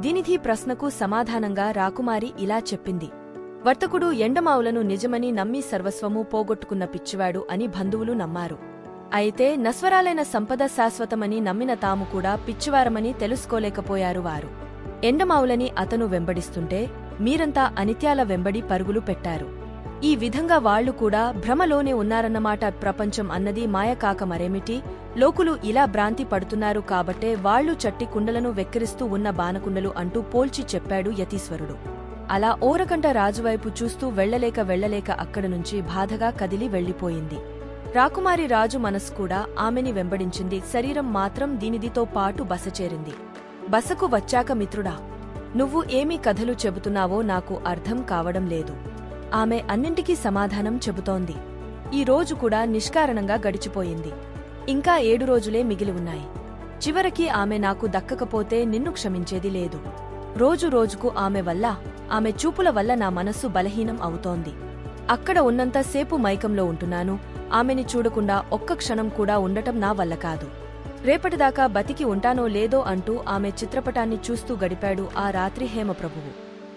దీనిధి ప్రశ్నకు సమాధానంగా రాకుమారి ఇలా చెప్పింది. వర్తకుడు ఎండమావులను నిజమని నమ్మి సర్వస్వము పోగొట్టుకున్న పిచ్చివాడు అని బంధువులు నమ్మారు. అయితే నశ్వరాలైన సంపద శాశ్వతమని నమ్మిన తాము కూడా పిచ్చివారమని తెలుసుకోలేకపోయారు వారు. ఎండమావులని అతను వెంబడిస్తుంటే మీరంతా అనిత్యాల వెంబడి పరుగులు పెట్టారు. ఈ విధంగా వాళ్లు కూడా భ్రమలోనే ఉన్నారన్నమాట. ప్రపంచం అన్నది మాయకాక మరేమిటి? లోకులు ఇలా భ్రాంతి పడుతున్నారు కాబట్టే వాళ్లు చట్టి కుండలను వెక్కిరిస్తూ ఉన్న బాణకుండలు అంటూ పోల్చి చెప్పాడు యతీశ్వరుడు. అలా ఓరకంట రాజువైపు చూస్తూ వెళ్లలేక అక్కడనుంచి బాధగా కదిలి వెళ్లిపోయింది. రాకుమారి రాజు మనసు కూడా ఆమెని వెంబడించింది. శరీరం మాత్రం దీనిదితో పాటు బసచేరింది. బసకు వచ్చాక మిత్రుడా, నువ్వు ఏమీ కథలు చెబుతున్నావో నాకు అర్థం కావడం లేదు. ఆమె అన్నింటికీ సమాధానం చెబుతోంది. ఈ రోజు కూడా నిష్కారణంగా గడిచిపోయింది. ఇంకా 7 రోజులే మిగిలి ఉన్నాయి. చివరికి ఆమె నాకు దక్కకపోతే నిన్ను క్షమించేది లేదు. రోజు రోజుకు ఆమె వల్ల, ఆమె చూపుల వల్ల నా మనస్సు బలహీనం అవుతోంది. అక్కడ ఉన్నంత సేపు మైకంలో ఉంటున్నాను. ఆమెని చూడకుండా ఒక్క క్షణం కూడా ఉండటం నా వల్ల కాదు. రేపటిదాకా బతికి ఉంటానో లేదో అంటూ ఆమె చిత్రపటాన్ని చూస్తూ గడిపాడు ఆ రాత్రి హేమప్రభువు.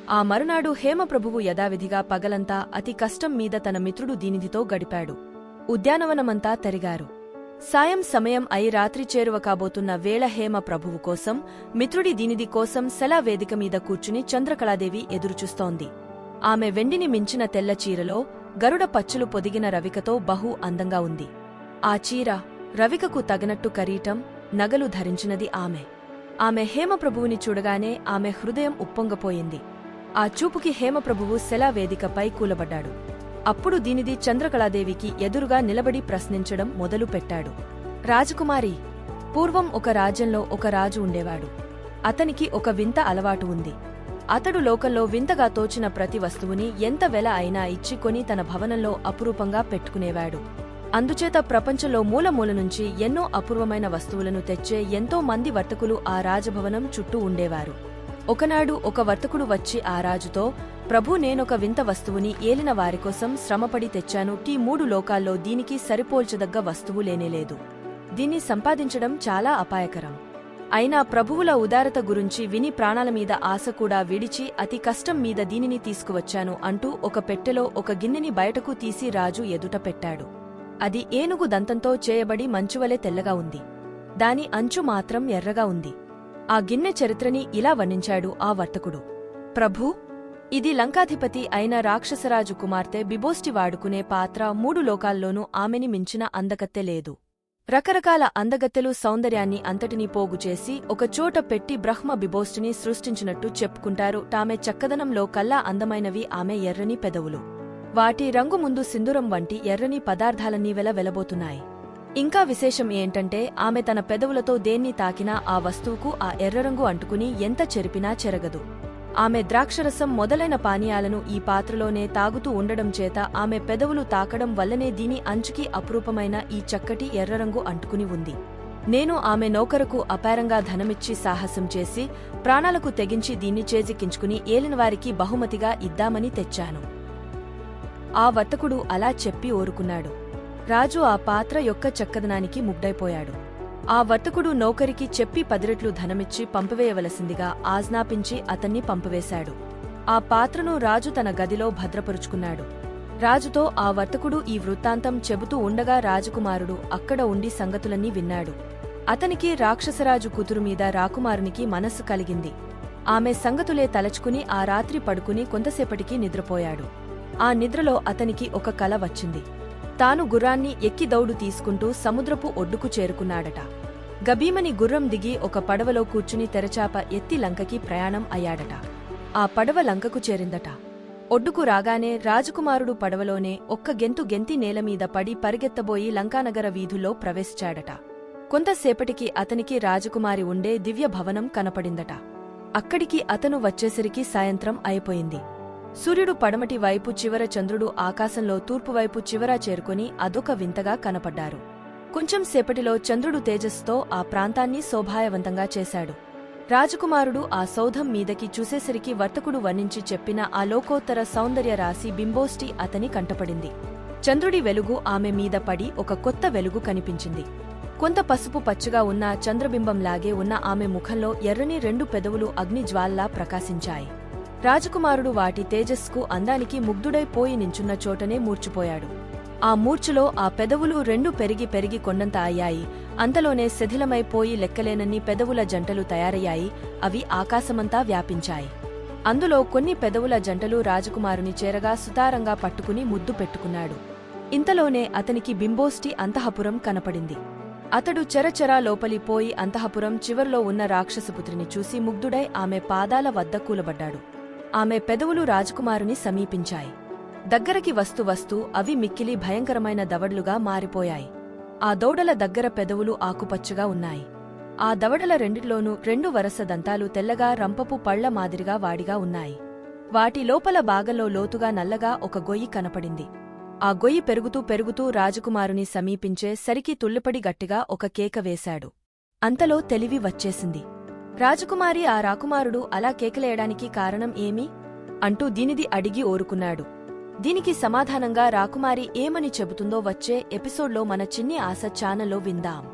ఆ మరునాడు హేమప్రభువు యథావిధిగా పగలంతా అతి కష్టం మీద తన మిత్రుడు దీనిధితో గడిపాడు. ఉద్యానవనమంతా తరిగారు. సాయం సమయం అయి రాత్రి చేరువ కాబోతున్న వేళ హేమప్రభువు కోసం, మిత్రుడి దీనిధి కోసం శలావేదిక మీద కూర్చుని చంద్రకళాదేవి ఎదురుచూస్తోంది. ఆమె వెండిని మించిన తెల్ల చీరలో గరుడ పచ్చులు పొదిగిన రవికతో బహు అందంగా ఉంది. ఆ చీర, రవికకు తగినట్టు కరీటం, నగలు ధరించినది ఆమె. ఆమె హేమప్రభువుని చూడగానే ఆమె హృదయం ఉప్పొంగపోయింది. ఆ చూపుకి హేమప్రభువు శలావేదికపై కూలబడ్డాడు. అప్పుడు దీనిధి చంద్రకళాదేవికి ఎదురుగా నిలబడి ప్రశ్నించడం మొదలుపెట్టాడు. రాజకుమారి, పూర్వం ఒక రాజ్యంలో ఒక రాజు ఉండేవాడు. అతనికి ఒక వింత అలవాటు ఉంది. అతడు లోకంలో వింతగా తోచిన ప్రతి వస్తువుని ఎంత వెల అయినా ఇచ్చి కొని తన భవనంలో అపురూపంగా పెట్టుకునేవాడు. అందుచేత ప్రపంచంలో మూలమూల నుంచి ఎన్నో అపూర్వమైన వస్తువులను తెచ్చే ఎంతో మంది వర్తకులు ఆ రాజభవనం చుట్టూ ఉండేవారు. ఒకనాడు ఒక వర్తకుడు వచ్చి ఆ రాజుతో, ప్రభూ, నేనొక వింత వస్తువుని ఏలిన వారికోసం శ్రమపడి తెచ్చాను. 3 లోకాల్లో దీనికి సరిపోల్చదగ్గ వస్తువు లేనేలేదు. దీన్ని సంపాదించడం చాలా అపాయకరం. అయినా ప్రభువుల ఉదారత గురించి విని ప్రాణాలమీద ఆశ కూడా విడిచి అతి కష్టం మీద దీనిని తీసుకువచ్చాను అంటూ ఒక పెట్టెలో ఒక గిన్నెని బయటకు తీసి రాజు ఎదుట పెట్టాడు. అది ఏనుగు దంతంతో చేయబడి మంచువలే తెల్లగా ఉంది. దాని అంచు మాత్రం ఎర్రగా ఉంది. ఆ గిన్నె చరిత్రని ఇలా వర్ణించాడు ఆ వర్తకుడు. ప్రభూ, ఇది లంకాధిపతి అయిన రాక్షసరాజు కుమార్తె బిభోష్టి వాడుకునే పాత్ర. 3 లోకాల్లోనూ ఆమెని మించిన అందగత్తె లేదు. రకరకాల అందగత్తెలు సౌందర్యాన్ని అంతటినీ పోగుచేసి ఒకచోట పెట్టి బ్రహ్మ బిభోష్టిని సృష్టించినట్టు చెప్పుకుంటారు. తామె చక్కదనంలో కల్లా అందమైనవి ఆమె ఎర్రని పెదవులు. వాటి రంగు ముందు సింధూరం వంటి ఎర్రని పదార్థాలన్నీ వెలబోతున్నాయి. ఇంకా విశేషం ఏంటంటే ఆమె తన పెదవులతో దేన్ని తాకినా ఆ వస్తువుకు ఆ ఎర్రరంగు అంటుకుని ఎంత చెరిపినా చెరగదు. ఆమె ద్రాక్షరసం మొదలైన పానీయాలను ఈ పాత్రలోనే తాగుతూ ఉండడం చేత ఆమె పెదవులు తాకడం వల్లనే దీని అంచుకి అపురూపమైన ఈ చక్కటి ఎర్రరంగు అంటుకుని ఉంది. నేను ఆమె నౌకరకు అపారంగా ధనమిచ్చి సాహసం చేసి ప్రాణాలకు తెగించి దీన్ని చేజిక్కించుకుని ఏలినవారికి బహుమతిగా ఇద్దామని తెచ్చాను. ఆ వర్తకుడు అలా చెప్పి ఊరుకున్నాడు. రాజు ఆ పాత్ర యొక్క చక్కదనానికి ముగ్ధైపోయాడు. ఆ వర్తకుడు నౌకరికి చెప్పి 10 రెట్లు ధనమిచ్చి పంపివేయవలసిందిగా ఆజ్ఞాపించి అతన్ని పంపివేశాడు. ఆ పాత్రను రాజు తన గదిలో భద్రపరుచుకున్నాడు. రాజుతో ఆ వర్తకుడు ఈ వృత్తాంతం చెబుతూ ఉండగా రాజకుమారుడు అక్కడ ఉండి సంగతులన్నీ విన్నాడు. అతనికి రాక్షసరాజు కూతురుమీద రాకుమారునికి మనస్సు కలిగింది. ఆమె సంగతులే తలచుకుని ఆ రాత్రి పడుకుని కొంతసేపటికి నిద్రపోయాడు. ఆ నిద్రలో అతనికి ఒక కల వచ్చింది. తాను గుర్రాన్ని ఎక్కి దౌడు తీసుకుంటూ సముద్రపు ఒడ్డుకు చేరుకున్నాడట. గభీమని గుర్రం దిగి ఒక పడవలో కూర్చుని తెరచాప ఎత్తి లంకకి ప్రయాణం అయ్యాడట. ఆ పడవ లంకకు చేరిందట. ఒడ్డుకు రాగానే రాజకుమారుడు పడవలోనే ఒక్క గెంతు గెంతి నేలమీద పడి పరిగెత్తబోయి లంకానగర వీధుల్లో ప్రవేశించాడట. కొంతసేపటికి అతనికి రాజకుమారి ఉండే దివ్య భవనం కనపడిందట. అక్కడికి అతను వచ్చేసరికి సాయంత్రం అయిపోయింది. సూర్యుడు పడమటి వైపు చివర, చంద్రుడు ఆకాశంలో తూర్పువైపు చివరా చేరుకుని అదొక వింతగా కనపడ్డారు. కొంచెం సేపటిలో చంద్రుడు తేజస్సుతో ఆ ప్రాంతాన్ని శోభాయవంతంగా చేశాడు. రాజకుమారుడు ఆ సౌధం మీదకి చూసేసరికి వర్తకుడు వర్ణించి చెప్పిన ఆ లోకోత్తర సౌందర్య రాశి బింబోష్టి అతని కంటపడింది. చంద్రుడి వెలుగు ఆమె మీద పడి ఒక కొత్త వెలుగు కనిపించింది. కొంత పసుపు పచ్చగా ఉన్న చంద్రబింబంలాగే ఉన్న ఆమె ముఖంలో ఎర్రని 2 పెదవులు అగ్నిజ్వాల్లా ప్రకాశించాయి. రాజకుమారుడు వాటి తేజస్సుకు అందానికి ముగ్ధుడైపోయి నించున్న చోటనే మూర్ఛపోయాడు. ఆ మూర్ఛలో ఆ పెదవులు 2 పెరిగి పెరిగి కొండంత అయ్యాయి. అంతలోనే శిథిలమైపోయి లెక్కలేనన్ని పెదవుల జంటలు తయారయ్యాయి. అవి ఆకాశమంతా వ్యాపించాయి. అందులో కొన్ని పెదవుల జంటలు రాజకుమారుని చేరగా సుతారంగా పట్టుకుని ముద్దు పెట్టుకున్నాడు. ఇంతలోనే అతనికి బింబోష్టి అంతఃపురం కనపడింది. అతడు చెరచెరా లోపలిపోయి అంతఃపురం చివర్లో ఉన్న రాక్షసపుత్రిని చూసి ముగ్ధుడై ఆమె పాదాల వద్ద కూలబడ్డాడు. ఆమె పెదవులు రాజకుమారుని సమీపించాయి. దగ్గరకి వస్తూ అవి మిక్కిలి భయంకరమైన దవడలుగా మారిపోయాయి. ఆ దౌడల దగ్గర పెదవులు ఆకుపచ్చగా ఉన్నాయి. ఆ దవడల రెండిట్లోనూ 2 వరస దంతాలు తెల్లగా రంపపు పళ్ల మాదిరిగా వాడిగా ఉన్నాయి. వాటి లోపల భాగంలో లోతుగా నల్లగా ఒక గొయ్యి కనపడింది. ఆ గొయ్యి పెరుగుతూ రాజకుమారుని సమీపించే సరికి తుళ్ళిపడి గట్టిగా ఒక కేక వేశాడు. అంతలో తెలివి వచ్చేసింది. రాజకుమారి ఆ రాకుమారుడు అలా కేకలేయడానికి కారణం ఏమి అంటూ దీనిది అడిగి ఓరుకున్నాడు. దీనికి సమాధానంగా రాకుమారి ఏమని చెబుతుందో వచ్చే ఎపిసోడ్లో మన చిన్ని ఆశ ఛానల్లో విందాం.